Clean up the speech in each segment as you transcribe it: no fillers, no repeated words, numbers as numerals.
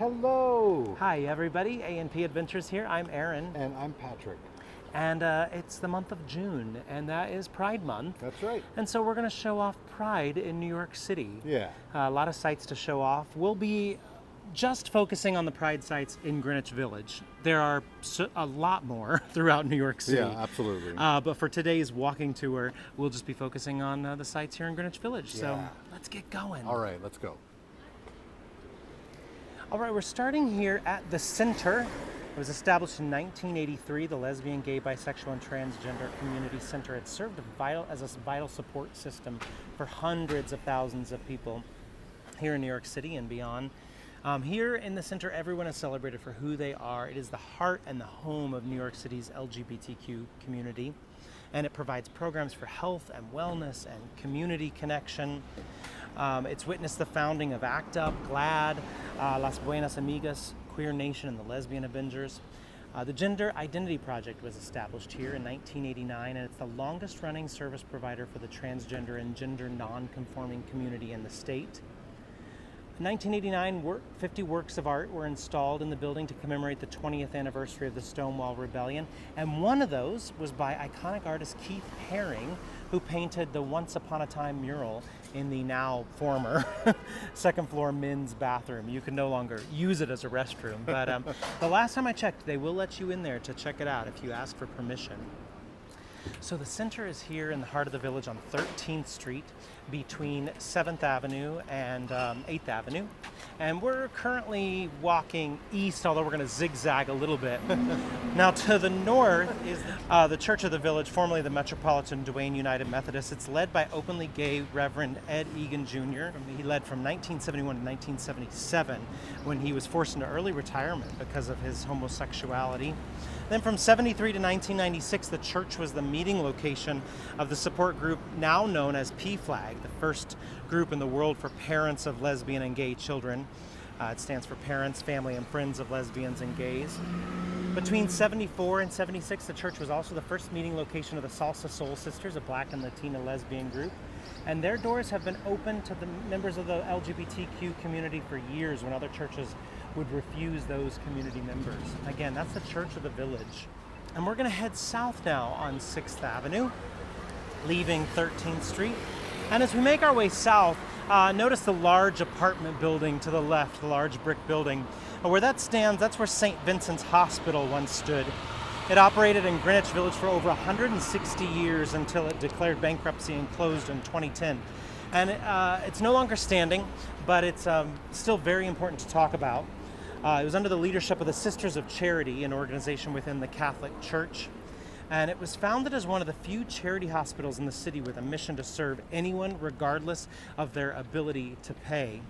Hello! Hi everybody, A&P Adventures here. I'm Aaron. And I'm Patrick. And it's the month of June, and that is Pride Month. That's right. And so we're going to show off Pride in New York City. Yeah. A lot of sites to show off. We'll be just focusing on the Pride sites in Greenwich Village. There are a lot more throughout New York City. Yeah, absolutely. But for today's walking tour, we'll just be focusing on the sites here in Greenwich Village. Yeah. So let's get going. All right, let's go. All right, we're starting here at the Center. It was established in 1983. The lesbian, gay, bisexual, and transgender community center. It served as a vital support system for hundreds of thousands of people here in New York City and beyond. Here in the center, everyone is celebrated for who they are. It is the heart and the home of New York City's LGBTQ community, and it provides programs for health and wellness and community connection. It's witnessed the founding of ACT UP, GLAAD, Las Buenas Amigas, Queer Nation, and the Lesbian Avengers. The Gender Identity Project was established here in 1989, and it's the longest running service provider for the transgender and gender non-conforming community in the state. In 1989, 50 works of art were installed in the building to commemorate the 20th anniversary of the Stonewall Rebellion, and one of those was by iconic artist Keith Haring, who painted the Once Upon a Time mural in the now former second floor men's bathroom. You can no longer use it as a restroom, but the last time I checked, they will let you in there to check it out if you ask for permission. So the center is here in the heart of the village on 13th Street between 7th Avenue and 8th Avenue. And we're currently walking east, although we're going to zigzag a little bit. Now to the north is the Church of the Village, formerly the Metropolitan Duane United Methodist. It's led by openly gay Reverend Ed Egan Jr. He led from 1971 to 1977 when he was forced into early retirement because of his homosexuality. Then from 73 to 1996, the church was the meeting location of the support group now known as PFLAG, the first group in the world for parents of lesbian and gay children. It stands for Parents, Family, and Friends of Lesbians and Gays. Between 74 and 76, the church was also the first meeting location of the Salsa Soul Sisters, a Black and Latina lesbian group. And their doors have been open to the members of the LGBTQ community for years when other churches would refuse those community members. Again, that's the Church of the Village. And we're gonna head south now on 6th Avenue, leaving 13th Street. And as we make our way south, notice the large apartment building to the left, the large brick building. Where that stands, that's where St. Vincent's Hospital once stood. It operated in Greenwich Village for over 160 years until it declared bankruptcy and closed in 2010. And it's no longer standing, but it's still very important to talk about. It was under the leadership of the Sisters of Charity, an organization within the Catholic Church. And it was founded as one of the few charity hospitals in the city with a mission to serve anyone regardless of their ability to pay.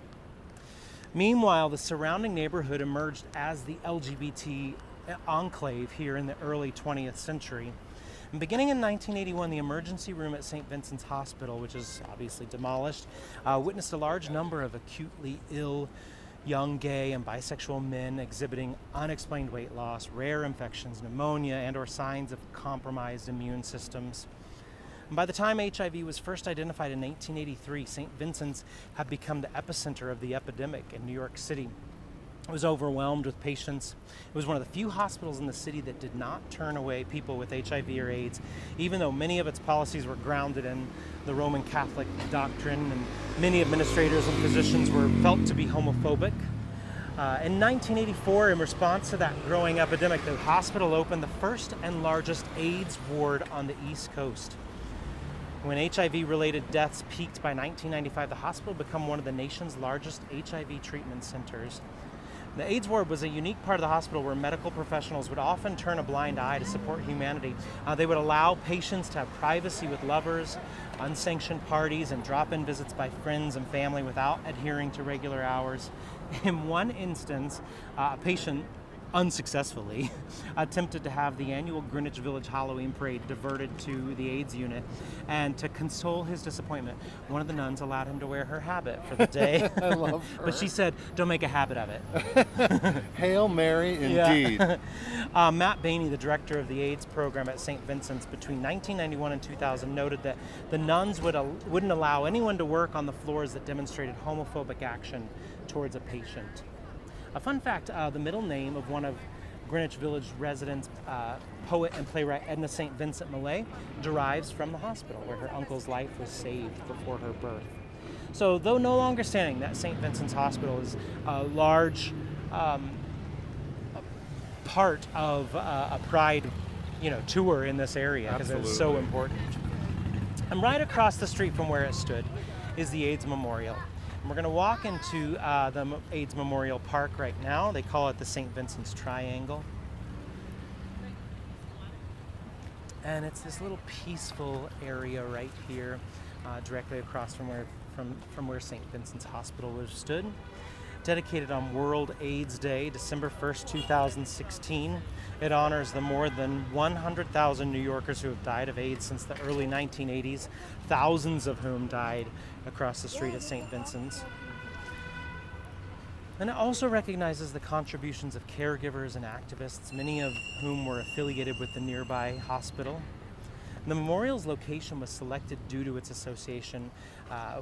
Meanwhile, the surrounding neighborhood emerged as the LGBT enclave here in the early 20th century. And beginning in 1981, the emergency room at St. Vincent's Hospital, which is obviously demolished, witnessed a large number of acutely ill young gay and bisexual men exhibiting unexplained weight loss, rare infections, pneumonia, and or signs of compromised immune systems. And by the time HIV was first identified in 1983, St. Vincent's had become the epicenter of the epidemic in New York City. It was overwhelmed with patients. It was one of the few hospitals in the city that did not turn away people with HIV or AIDS, even though many of its policies were grounded in the Roman Catholic doctrine, and many administrators and physicians were felt to be homophobic. In 1984, in response to that growing epidemic, the hospital opened the first and largest AIDS ward on the East Coast. When HIV-related deaths peaked by 1995, the hospital became one of the nation's largest HIV treatment centers. The AIDS ward was a unique part of the hospital where medical professionals would often turn a blind eye to support humanity. They would allow patients to have privacy with lovers, unsanctioned parties, and drop-in visits by friends and family without adhering to regular hours. In one instance, a patient unsuccessfully attempted to have the annual Greenwich Village Halloween parade diverted to the AIDS unit, and to console his disappointment, one of the nuns allowed him to wear her habit for the day. I love her. But she said, don't make a habit of it. Hail Mary, indeed. Yeah. Matt Bainey, the director of the AIDS program at St. Vincent's between 1991 and 2000, noted that the nuns wouldn't allow anyone to work on the floors that demonstrated homophobic action towards a patient. A fun fact, the middle name of one of Greenwich Village residents, poet and playwright Edna St. Vincent Millay, derives from the hospital where her uncle's life was saved before her birth. So though no longer standing, that St. Vincent's Hospital is a large part of a Pride tour in this area because it's so important. And right across the street from where it stood is the AIDS Memorial. And we're going to walk into the AIDS Memorial Park right now. They call it the St. Vincent's Triangle. And it's this little peaceful area right here, directly across from where St. Vincent's Hospital stood. Dedicated on World AIDS Day, December 1st, 2016. It honors the more than 100,000 New Yorkers who have died of AIDS since the early 1980s, thousands of whom died across the street at St. Vincent's. And it also recognizes the contributions of caregivers and activists, many of whom were affiliated with the nearby hospital. The memorial's location was selected due to its association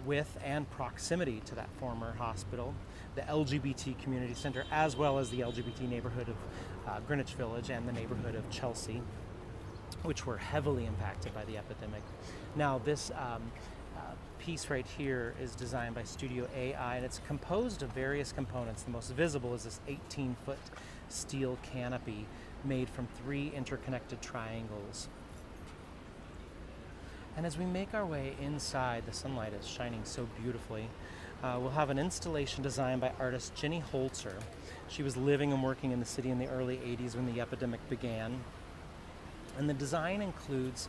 with and proximity to that former hospital, the LGBT community center, as well as the LGBT neighborhood of Greenwich Village and the neighborhood of Chelsea, which were heavily impacted by the epidemic. Now, this piece right here is designed by Studio AI, and it's composed of various components. The most visible is this 18-foot steel canopy made from 3 interconnected triangles. And as we make our way inside, the sunlight is shining so beautifully. We'll have an installation designed by artist Jenny Holzer. She was living and working in the city in the early 80s when the epidemic began. And the design includes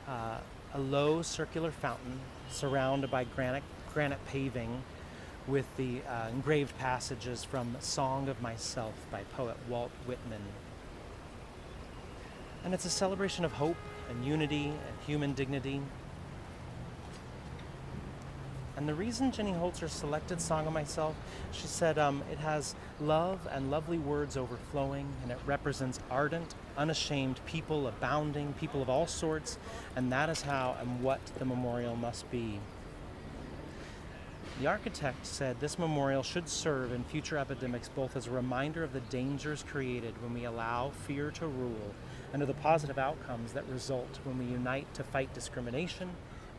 a low circular fountain surrounded by granite paving with the engraved passages from Song of Myself by poet Walt Whitman. And it's a celebration of hope and unity and human dignity. And the reason Jenny Holzer selected Song of Myself, she said it has love and lovely words overflowing, and it represents ardent, unashamed people abounding, people of all sorts, and that is how and what the memorial must be. The architect said this memorial should serve in future epidemics both as a reminder of the dangers created when we allow fear to rule and of the positive outcomes that result when we unite to fight discrimination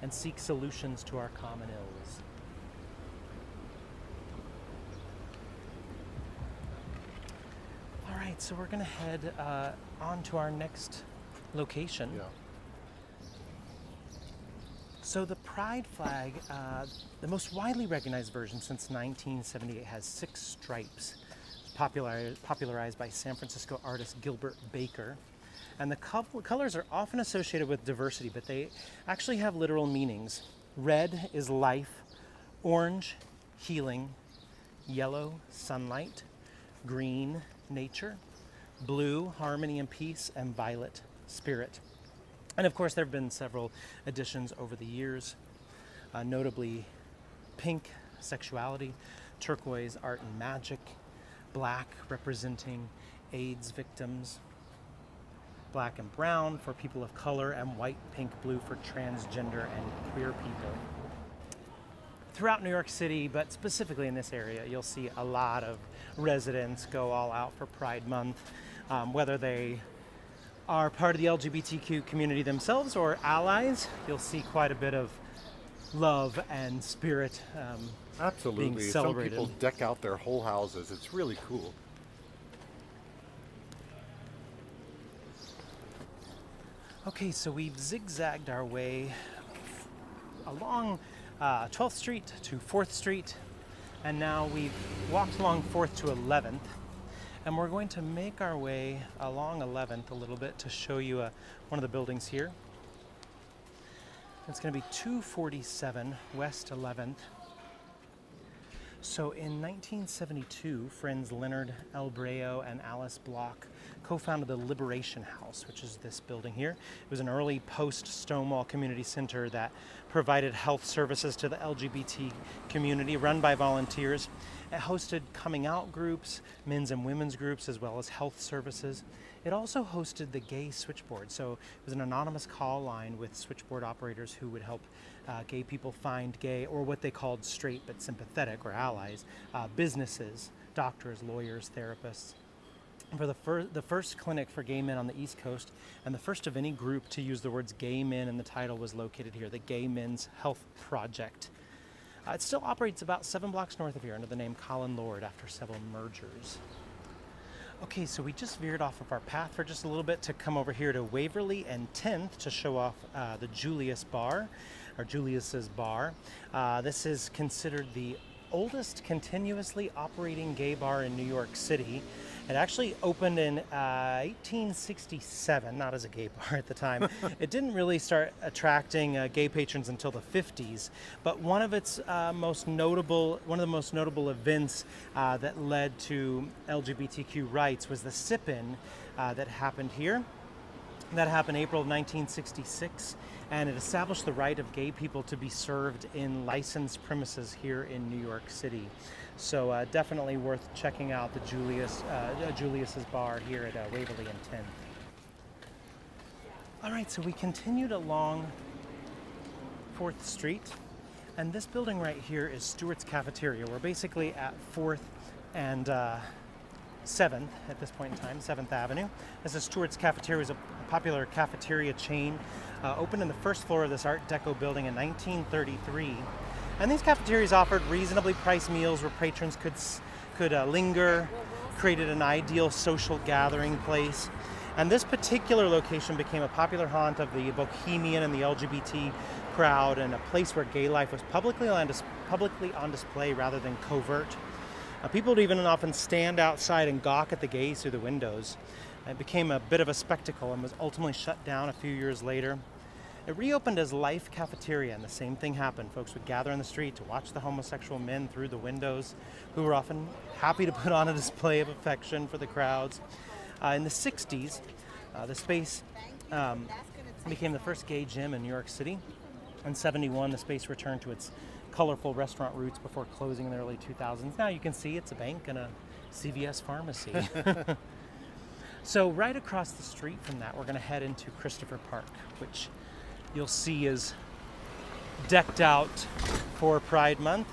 and seek solutions to our common ills. All right, so we're going to head on to our next location. Yeah. So the Pride flag, the most widely recognized version since 1978, has 6 stripes, popularized by San Francisco artist Gilbert Baker. And the colors are often associated with diversity, but they actually have literal meanings. Red is life, orange, healing, yellow, sunlight, green, nature, blue, harmony and peace, and violet, spirit. And of course, there have been several additions over the years, notably pink, sexuality, turquoise, art and magic, black, representing AIDS victims, black and brown for people of color, and white, pink, blue for transgender and queer people. Throughout New York City, but specifically in this area, you'll see a lot of residents go all out for Pride Month, whether they are part of the LGBTQ community themselves or allies. You'll see quite a bit of love and spirit Absolutely. being celebrated. Some people deck out their whole houses. It's really cool. Okay, so we've zigzagged our way along 12th Street to 4th Street, and now we've walked along 4th to 11th, and we're going to make our way along 11th a little bit to show you one of the buildings here. It's going to be 247 West 11th. So in 1972, friends Leonard Albreo and Alice Block co-founded the Liberation House, which is this building here. It was an early post-Stonewall community center that provided health services to the LGBT community, run by volunteers. It hosted coming out groups, men's and women's groups, as well as health services. It also hosted the gay switchboard, so it was an anonymous call line with switchboard operators who would help gay people find gay, or what they called straight but sympathetic, or allies, businesses doctors, lawyers, therapists. For the first clinic for gay men on the East Coast, and the first of any group to use the words gay men in the title, was located here, the Gay Men's Health Project. It still operates about 7 blocks north of here under the name Colin Lord after several mergers. Okay, so we just veered off of our path for just a little bit to come over here to Waverly and 10th to show off the Julius Bar, or Julius's Bar. This is considered the oldest continuously operating gay bar in New York City. It actually opened in 1867, not as a gay bar at the time. It didn't really start attracting gay patrons until the 50s, but one of the most notable events that led to LGBTQ rights was the sip-in that happened here. That happened April of 1966, and it established the right of gay people to be served in licensed premises here in New York City. So definitely worth checking out the Julius's Bar here at Waverly and 10th. All right, so we continued along 4th Street, and this building right here is Stewart's Cafeteria. We're basically at 4th and 7th at this point in time, 7th Avenue. This is Stewart's Cafeteria. It was a popular cafeteria chain opened in the first floor of this Art Deco building in 1933. And these cafeterias offered reasonably priced meals where patrons could linger, created an ideal social gathering place. And this particular location became a popular haunt of the bohemian and the LGBT crowd, and a place where gay life was publicly on display rather than covert. People would even often stand outside and gawk at the gays through the windows. It became a bit of a spectacle and was ultimately shut down a few years later. It reopened as Life Cafeteria, and the same thing happened. Folks would gather in the street to watch the homosexual men through the windows, who were often happy to put on a display of affection for the crowds. In the 60s, the space became the first gay gym in New York City. In 71, the space returned to its colorful restaurant roots before closing in the early 2000s. Now you can see it's a bank and a CVS pharmacy. So right across the street from that, we're going to head into Christopher Park, which you'll see is decked out for Pride Month.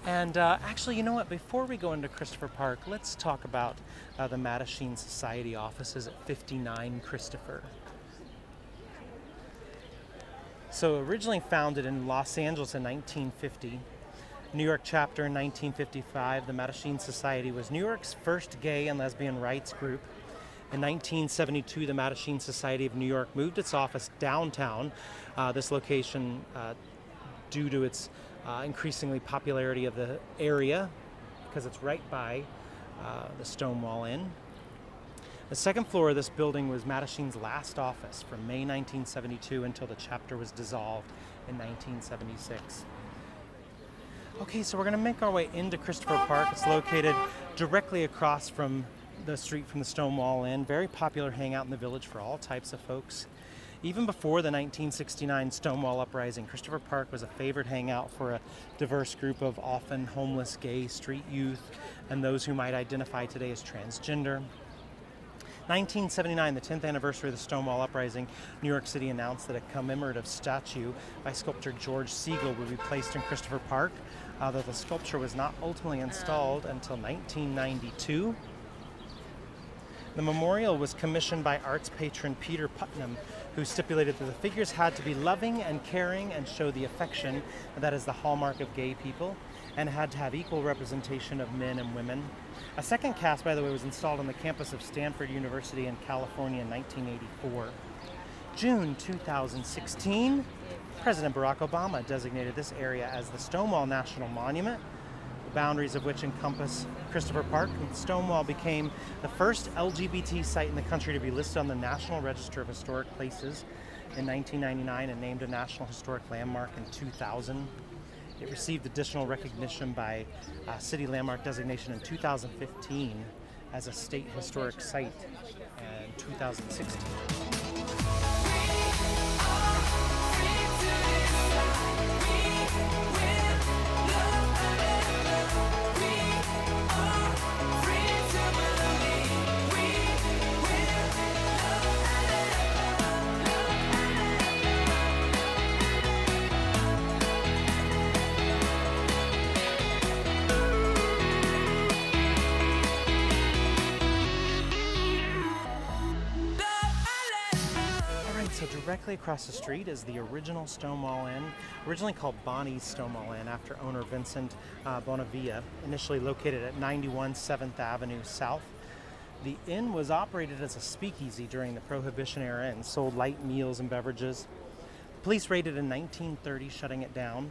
And actually, you know what? Before we go into Christopher Park, let's talk about the Mattachine Society offices at 59 Christopher. So originally founded in Los Angeles in 1950, New York chapter in 1955, the Mattachine Society was New York's first gay and lesbian rights group. In 1972, the Mattachine Society of New York moved its office downtown. This location, due to its increasingly popularity of the area, because it's right by the Stonewall Inn. The second floor of this building was Mattachine's last office from May 1972 until the chapter was dissolved in 1976. Okay, so we're going to make our way into Christopher Park. It's located directly across from the street from the Stonewall Inn. Very popular hangout in the village for all types of folks. Even before the 1969 Stonewall Uprising, Christopher Park was a favored hangout for a diverse group of often homeless gay street youth and those who might identify today as transgender. 1979, the 10th anniversary of the Stonewall Uprising, New York City announced that a commemorative statue by sculptor George Siegel would be placed in Christopher Park, though the sculpture was not ultimately installed until 1992. The memorial was commissioned by arts patron Peter Putnam, who stipulated that the figures had to be loving and caring and show the affection that is the hallmark of gay people, and had to have equal representation of men and women. A second cast, by the way, was installed on the campus of Stanford University in California in 1984. June 2016, President Barack Obama designated this area as the Stonewall National Monument, the boundaries of which encompass Christopher Park. And Stonewall became the first LGBT site in the country to be listed on the National Register of Historic Places in 1999 and named a National Historic Landmark in 2000. It received additional recognition by City Landmark designation in 2015 as a State Historic Site in 2016. directly across the street is the original Stonewall Inn, originally called Bonnie's Stonewall Inn after owner Vincent Bonavia, initially located at 91 7th Avenue South. The inn was operated as a speakeasy during the Prohibition era and sold light meals and beverages. Police raided in 1930, shutting it down.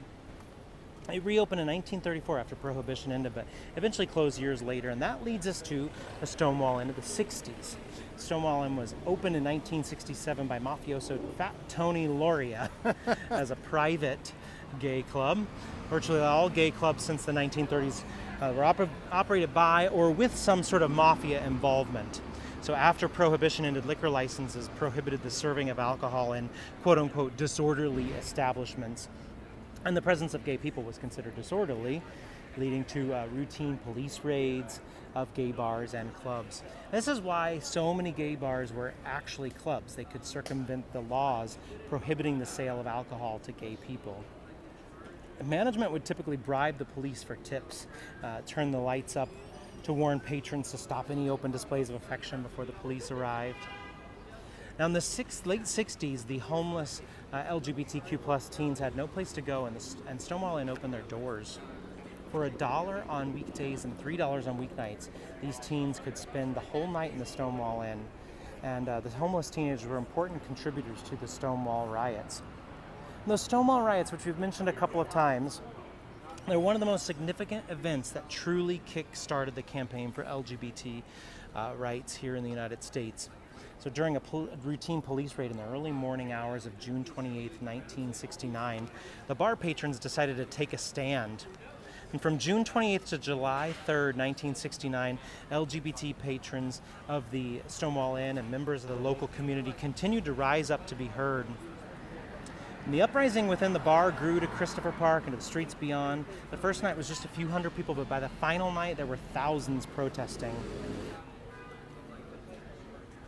It reopened in 1934 after Prohibition ended, but eventually closed years later, and that leads us to the Stonewall Inn of the 60s. Stonewall Inn was opened in 1967 by mafioso Fat Tony Loria as a private gay club. Virtually all gay clubs since the 1930s were operated by or with some sort of mafia involvement. So after Prohibition ended, liquor licenses prohibited the serving of alcohol in quote-unquote disorderly establishments. And the presence of gay people was considered disorderly, leading to routine police raids of gay bars and clubs. This is why so many gay bars were actually clubs. They could circumvent the laws prohibiting the sale of alcohol to gay people. Management would typically bribe the police for tips, turn the lights up to warn patrons to stop any open displays of affection before the police arrived. Now in the late 60s, the homeless LGBTQ plus teens had no place to go, and Stonewall Inn opened their doors. For $1 on weekdays and $3 on weeknights, these teens could spend the whole night in the Stonewall Inn, and the homeless teenagers were important contributors to the Stonewall riots. And those Stonewall riots, which we've mentioned a couple of times, they're one of the most significant events that truly kick-started the campaign for LGBT rights here in the United States. So during a routine police raid in the early morning hours of June 28, 1969, the bar patrons decided to take a stand. And from June 28th to July 3rd, 1969, LGBT patrons of the Stonewall Inn and members of the local community continued to rise up to be heard. And the uprising within the bar grew to Christopher Park and to the streets beyond. The first night was just a few hundred people, but by the final night there were thousands protesting.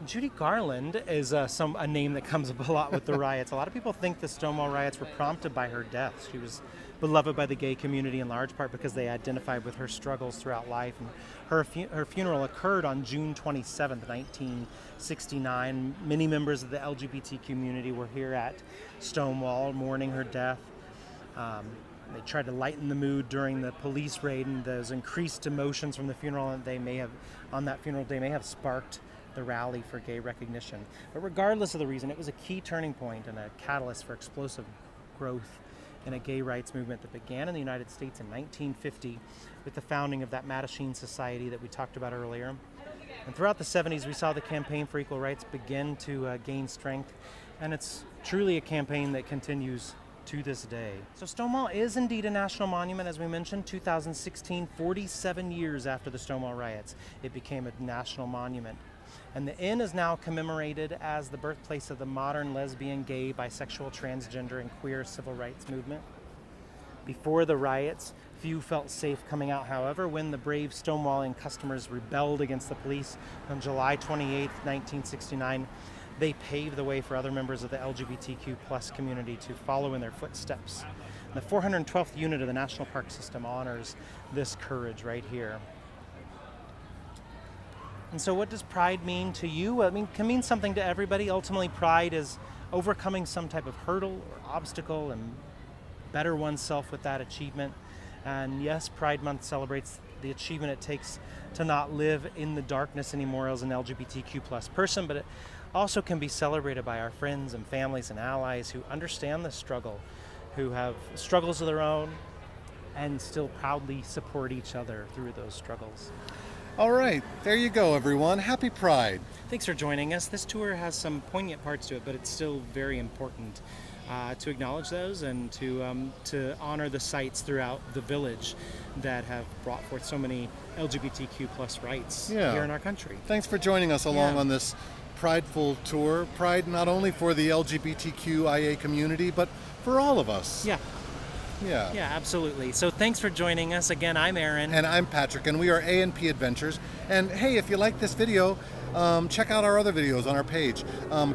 Judy Garland is a name that comes up a lot with the riots. A lot of people think the Stonewall riots were prompted by her death. She was beloved by the gay community in large part because they identified with her struggles throughout life. And her funeral occurred on June 27, 1969. Many members of the LGBT community were here at Stonewall mourning her death. They tried to lighten the mood during the police raid, and those increased emotions from the funeral on that funeral day may have sparked the rally for gay recognition. But regardless of the reason, it was a key turning point and a catalyst for explosive growth in a gay rights movement that began in the United States in 1950 with the founding of that Mattachine Society that we talked about earlier. And throughout the 70s, we saw the campaign for equal rights begin to gain strength, and it's truly a campaign that continues to this day. So Stonewall is indeed a national monument, as we mentioned. 2016, 47 years after the Stonewall riots, it became a national monument. And the inn is now commemorated as the birthplace of the modern lesbian, gay, bisexual, transgender, and queer civil rights movement. Before the riots, few felt safe coming out. However, when the brave Stonewall Inn customers rebelled against the police on July 28, 1969, they paved the way for other members of the LGBTQ plus community to follow in their footsteps. And the 412th unit of the National Park System honors this courage right here. And so what does pride mean to you? I mean, it can mean something to everybody. Ultimately, pride is overcoming some type of hurdle or obstacle and better oneself with that achievement. And yes, Pride Month celebrates the achievement it takes to not live in the darkness anymore as an LGBTQ plus person, but it also can be celebrated by our friends and families and allies who understand the struggle, who have struggles of their own, and still proudly support each other through those struggles. All right, there you go, everyone. Happy Pride. Thanks for joining us. This tour has some poignant parts to it, but it's still very important to acknowledge those and to honor the sites throughout the village that have brought forth so many LGBTQ plus rights here in our country. Thanks for joining us along on this prideful tour. Pride not only for the LGBTQIA community, but for all of us. Yeah, absolutely. So thanks for joining us. Again, I'm Aaron. And I'm Patrick, and we are A&P Adventures. And hey, if you like this video, check out our other videos on our page.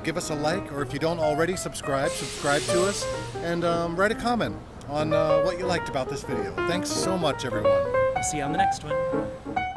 Give us a like, or if you don't already, subscribe to us, and write a comment on what you liked about this video. Thanks so much, everyone. See you on the next one.